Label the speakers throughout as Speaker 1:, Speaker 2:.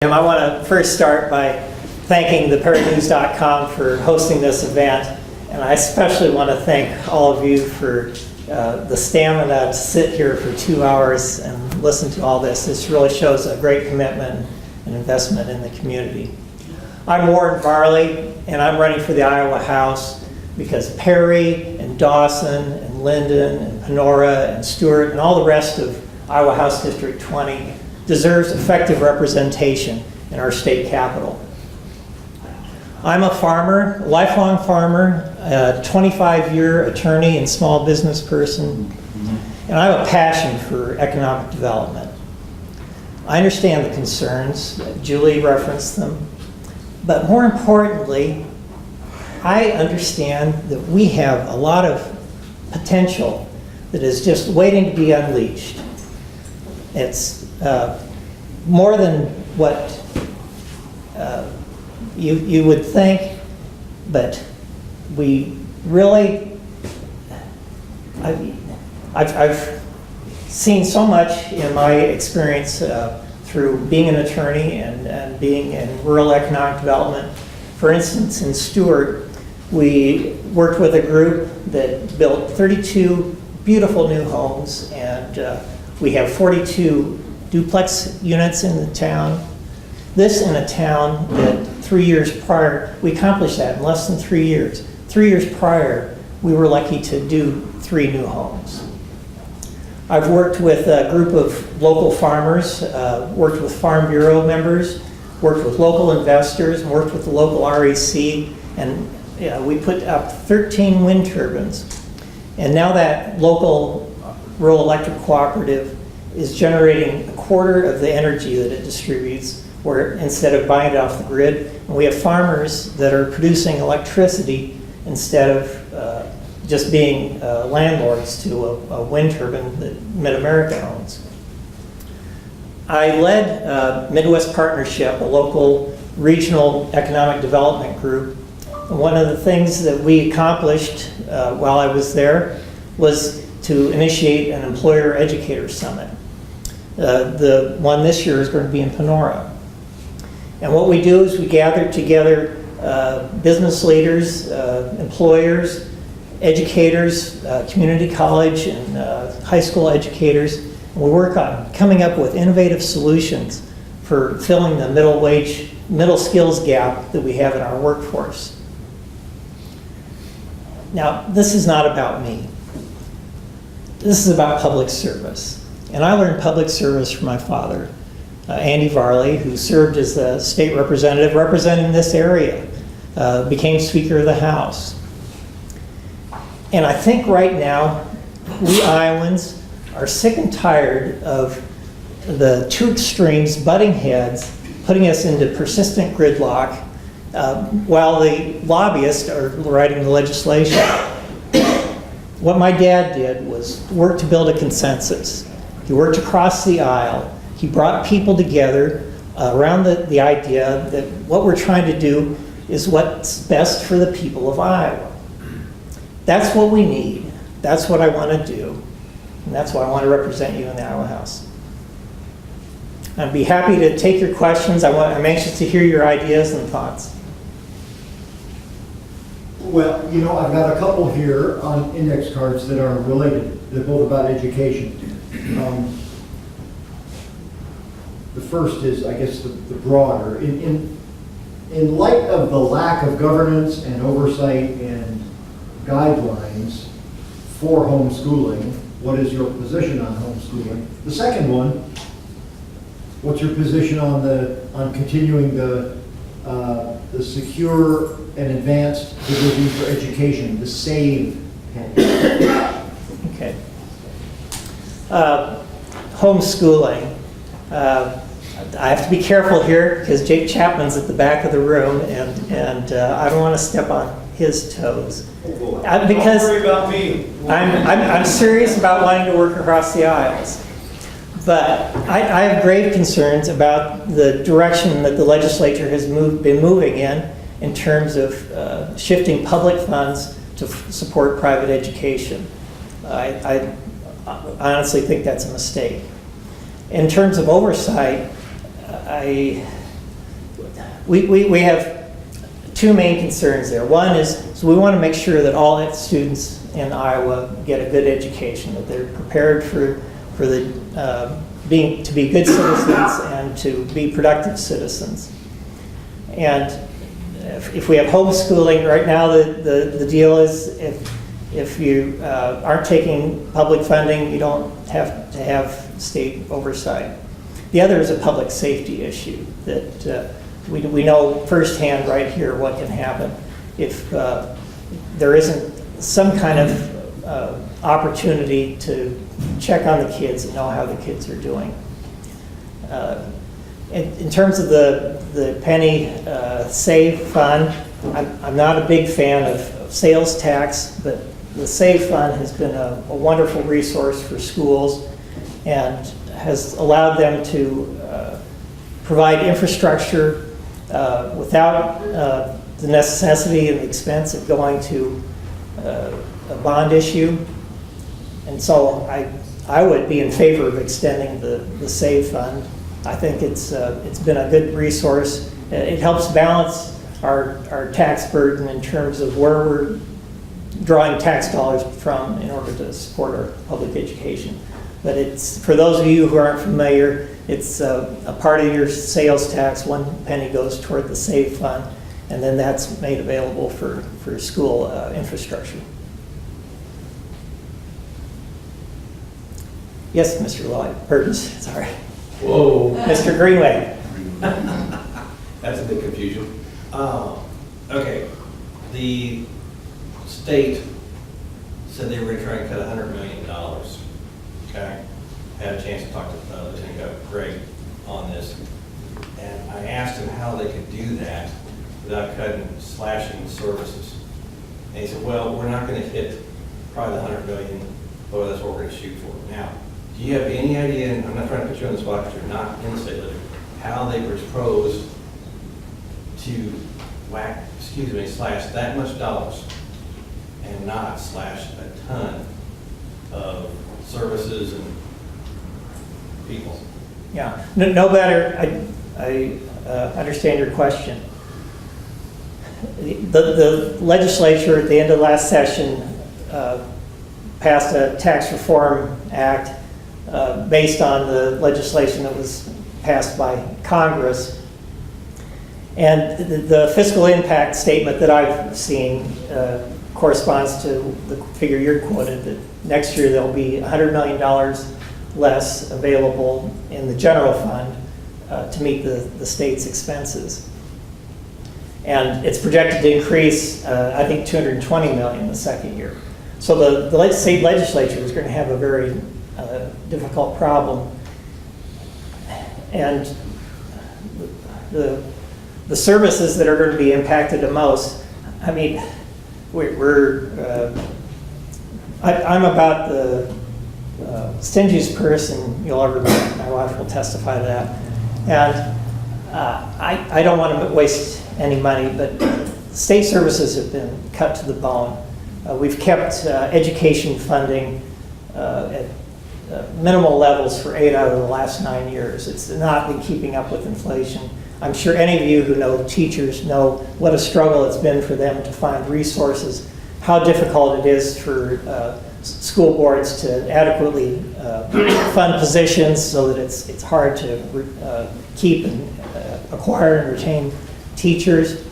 Speaker 1: I want to first start by thanking theparrotnews.com for hosting this event, and I especially want to thank all of you for the stamina to sit here for 2 hours and listen to all this. This really shows a great commitment and investment in the community. I'm Warren Varley, and I'm running for the Iowa House because Perry and Dawson and Linden and Panora and Stewart and all the rest of Iowa House District 20 deserves effective representation in our state capital. I'm a farmer, a lifelong farmer, a 25-year attorney and small business person, and I have a passion for economic development. I understand the concerns, Julie referenced them, but more importantly, I understand that we have a lot of potential that is just waiting to be unleashed. It's more than what you would think, but we really, I've seen so much in my experience through being an attorney and being in rural economic development. For instance, in Stewart, we worked with a group that built 32 beautiful new homes, and we have 42 duplex units in the town. This in a town that 3 years prior, we accomplished that in less than 3 years. 3 years prior, we were lucky to do 3 new homes. I've worked with a group of local farmers, worked with Farm Bureau members, worked with local investors, worked with the local REC, and we put up 13 wind turbines. And now that local rural electric cooperative is generating a quarter of the energy that it distributes, where instead of buying it off the grid. And we have farmers that are producing electricity instead of just being landlords to a wind turbine that Mid-America owns. I led Midwest Partnership, a local regional economic development group. And one of the things that we accomplished while I was there was to initiate an employer educator summit. The one this year is going to be in Panora. And what we do is we gather together business leaders, employers, educators, community college and high school educators, and we work on coming up with innovative solutions for filling the middle skills gap that we have in our workforce. Now, this is not about me. This is about public service. And I learned public service from my father, Andy Varley, who served as a state representative representing this area, became Speaker of the House. And I think right now, we Iowans are sick and tired of the two extremes butting heads, putting us into persistent gridlock, while the lobbyists are writing the legislation. What my dad did was work to build a consensus. He worked across the aisle. He brought people together around the idea that what we're trying to do is what's best for the people of Iowa. That's what we need. That's what I want to do. And that's why I want to represent you in the Iowa House. I'd be happy to take your questions. I'm anxious to hear your ideas and thoughts.
Speaker 2: Well, you know, I've got a couple here on index cards that are related. They're both about education. The first is, I guess, the broader. In light of the lack of governance and oversight and guidelines for homeschooling, what is your position on homeschooling? The second one, what's your position on continuing the secure and advanced division for education, the SAVE penny?
Speaker 1: Okay. Homeschooling. I have to be careful here because Jake Chapman's at the back of the room, and I don't want to step on his toes. Because
Speaker 3: don't worry about me.
Speaker 1: I'm serious about wanting to work across the aisles. But I have grave concerns about the direction that the legislature has been moving in terms of shifting public funds to support private education. I honestly think that's a mistake. In terms of oversight, I we have two main concerns there. One is, so we want to make sure that all students in Iowa get a good education, that they're prepared for the to be good citizens and to be productive citizens. And if we have homeschooling, right now the deal is if you aren't taking public funding, you don't have to have state oversight. The other is a public safety issue that we know firsthand right here what can happen if there isn't some kind of opportunity to check on the kids and know how the kids are doing. In terms of the penny save fund, I'm not a big fan of sales tax, but the save fund has been a wonderful resource for schools and has allowed them to provide infrastructure without the necessity and the expense of going to a bond issue. And so I would be in favor of extending the SAVE fund. I think it's been a good resource. It helps balance our tax burden in terms of where we're drawing tax dollars from in order to support our public education. But it's, for those of you who aren't familiar, it's a part of your sales tax. 1 penny goes toward the SAVE fund, and then that's made available for school infrastructure. Yes, Mr. Lloyd, Burgess, sorry.
Speaker 3: Whoa.
Speaker 1: Mr. Greenway.
Speaker 3: That's a big confusion. Okay, the state said they were going to try and cut $100 million. Okay, had a chance to talk to Lieutenant Greg on this, and I asked him how they could do that without slashing services. And he said, well, we're not going to hit probably the $100 million, but that's what we're going to shoot for. Now, do you have any idea, and I'm not trying to put you on the spot because you're not in the state legislature, how they propose to slash that much dollars and not slash a ton of services and people?
Speaker 1: Yeah, no better. I understand your question. The legislature at the end of last session passed a tax reform act based on the legislation that was passed by Congress. And the fiscal impact statement that I've seen corresponds to the figure you're quoted, that next year there'll be $100 million less available in the general fund to meet the state's expenses. And it's projected to increase, I think, $220 million the second year. So the state legislature is going to have a very difficult problem. And the services that are going to be impacted the most, I mean, I'm about the stingiest person you'll ever meet. My wife will testify to that. And I don't want to waste any money, but state services have been cut to the bone. We've kept education funding at minimal levels for 8 out of the last 9 years. It's not been keeping up with inflation. I'm sure any of you who know teachers know what a struggle it's been for them to find resources, how difficult it is for school boards to adequately fund positions so that it's hard to keep and acquire and retain teachers.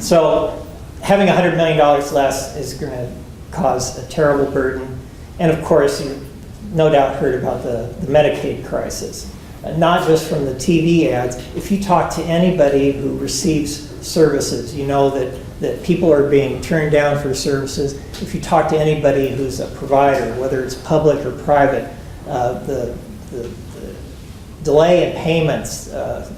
Speaker 1: So having $100 million less is going to cause a terrible burden. And of course, you no doubt heard about the Medicaid crisis. Not just from the TV ads. If you talk to anybody who receives services, you know that people are being turned down for services. If you talk to anybody who's a provider, whether it's public or private, the delay in payments,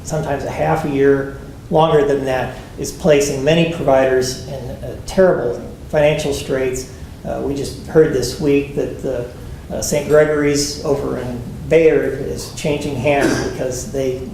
Speaker 1: sometimes a half a year, longer than that, is placing many providers in terrible financial straits. We just heard this week that St. Gregory's over in Bayard is changing hands because they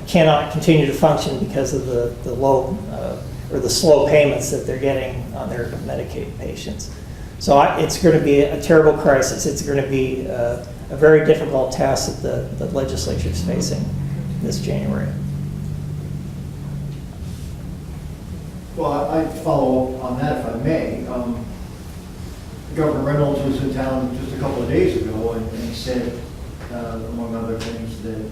Speaker 1: cannot continue to function because of the low or the slow payments that they're getting on their Medicaid patients. So it's going to be a terrible crisis. It's going to be a very difficult task that the legislature is facing this January.
Speaker 2: Well, I'd follow up on that if I may. Governor Reynolds was in town just a couple of days ago and said, among other things, that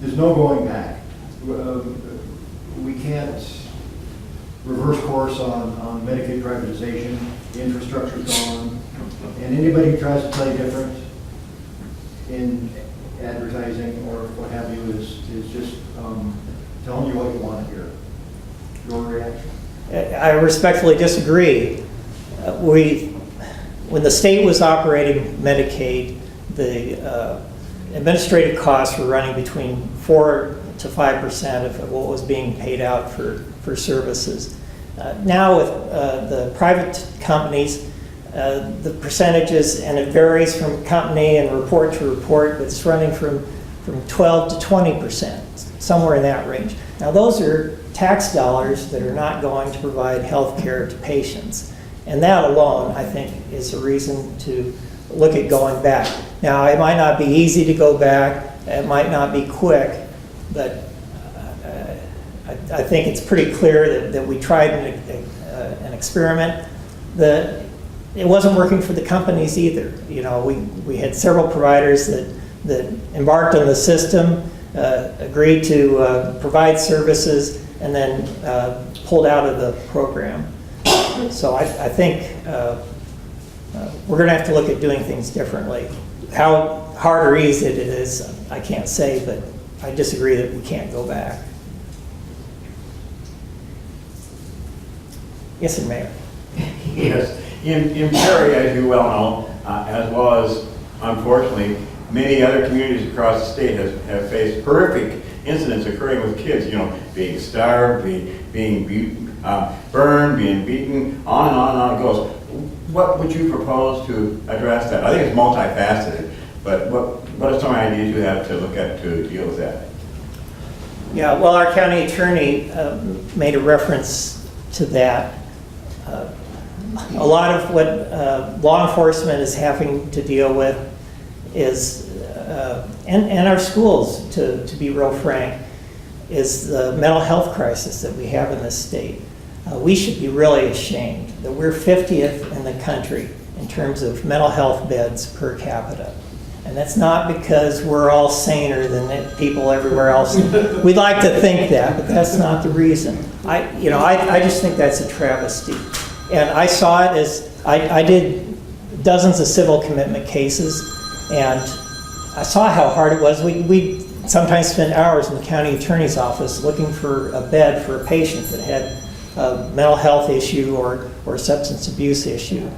Speaker 2: there's no going back. We can't reverse course on Medicaid privatization. The infrastructure's gone. And anybody who tries to tell you different in advertising or what have you is just telling you what you want to hear. Your reaction?
Speaker 1: I respectfully disagree. When the state was operating Medicaid, the administrative costs were running between 4 to 5% of what was being paid out for services. Now with the private companies, the percentages, and it varies from company and report to report, but it's running from 12 to 20%, somewhere in that range. Now those are tax dollars that are not going to provide health care to patients. And that alone, I think, is a reason to look at going back. Now, it might not be easy to go back, it might not be quick, but I think it's pretty clear that we tried an experiment. It wasn't working for the companies either. You know, we had several providers that embarked on the system, agreed to provide services, and then pulled out of the program. So I think we're going to have to look at doing things differently. How hard or easy it is, I can't say, but I disagree that we can't go back. Yes, sir, Mayor.
Speaker 4: Yes, in Perry, as you well know, as well as, unfortunately, many other communities across the state have faced horrific incidents occurring with kids, you know, being starved, being burned, being beaten, on and on and on it goes. What would you propose to address that? I think it's multifaceted, but what are some ideas you have to look at to deal with that?
Speaker 1: Yeah, well, our county attorney made a reference to that. A lot of what law enforcement is having to deal with is, and our schools, to be real frank, is the mental health crisis that we have in this state. We should be really ashamed that we're 50th in the country in terms of mental health beds per capita. And that's not because we're all saner than people everywhere else. We'd like to think that, but that's not the reason. I just think that's a travesty. And I saw it as, I did dozens of civil commitment cases, and I saw how hard it was. We sometimes spend hours in the county attorney's office looking for a bed for a patient that had a mental health issue or a substance abuse issue.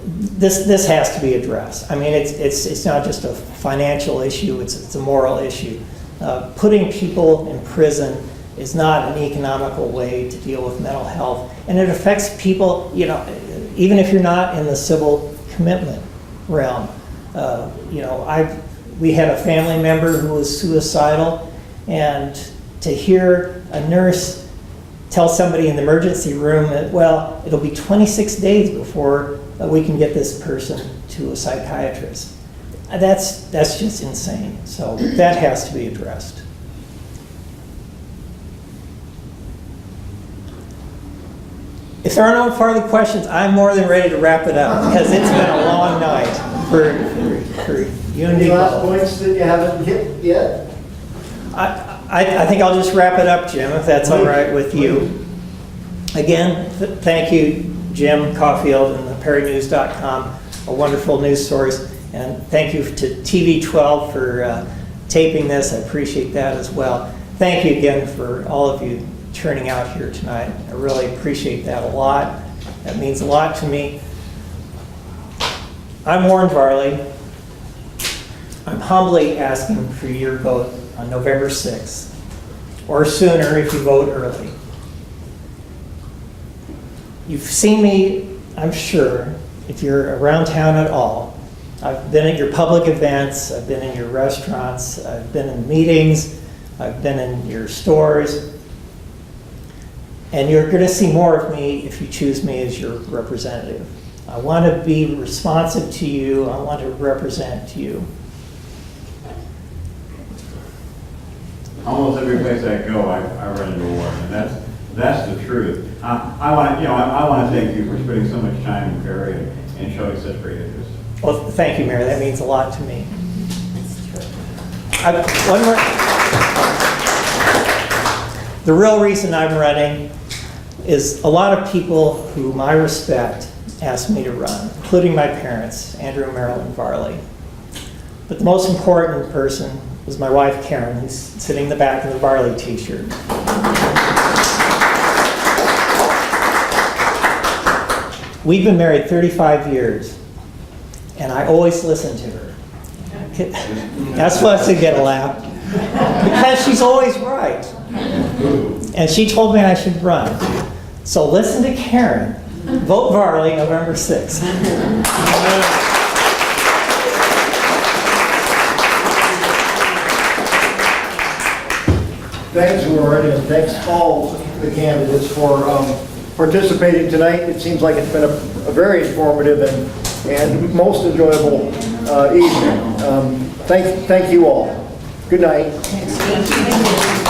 Speaker 1: This has to be addressed. I mean, it's not just a financial issue, it's a moral issue. Putting people in prison is not an economical way to deal with mental health, and it affects people, you know, even if you're not in the civil commitment realm. We had a family member who was suicidal, and to hear a nurse tell somebody in the emergency room that, well, it'll be 26 days before we can get this person to a psychiatrist. That's just insane. So that has to be addressed. If there are no further questions, I'm more than ready to wrap it up because it's been a long night for you and me.
Speaker 2: Any last points that you haven't hit yet?
Speaker 1: I think I'll just wrap it up, Jim, if that's all right with you. Again, thank you, Jim Caulfield and the PerryNews.com, a wonderful news source. And thank you to TV12 for taping this. I appreciate that as well. Thank you again for all of you turning out here tonight. I really appreciate that a lot. That means a lot to me. I'm Warren Varley. I'm humbly asking for your vote on November 6th, or sooner if you vote early. You've seen me, I'm sure, if you're around town at all. I've been at your public events, I've been in your restaurants, I've been in meetings, I've been in your stores, and you're going to see more of me if you choose me as your representative. I want to be responsive to you, I want to represent you.
Speaker 4: Almost every place I go, I run into Warren, and That's the truth. I want to thank you for spending so much time in Perry and showing such great interest.
Speaker 1: Well, thank you, Mayor. That means a lot to me. One more. The real reason I'm running is a lot of people whom I respect asked me to run, including my parents, Andrew and Marilyn Varley. But the most important person was my wife, Karen, who's sitting in the back in the Varley t-shirt. We've been married 35 years, and I always listen to her. That's supposed to get a laugh. Because she's always right. And she told me I should run. So listen to Karen. Vote Varley November 6th.
Speaker 2: Thanks, Warren, and thanks all the candidates for participating tonight. It seems like it's been a very informative and most enjoyable evening. Thank you all. Good night.
Speaker 5: Thank you.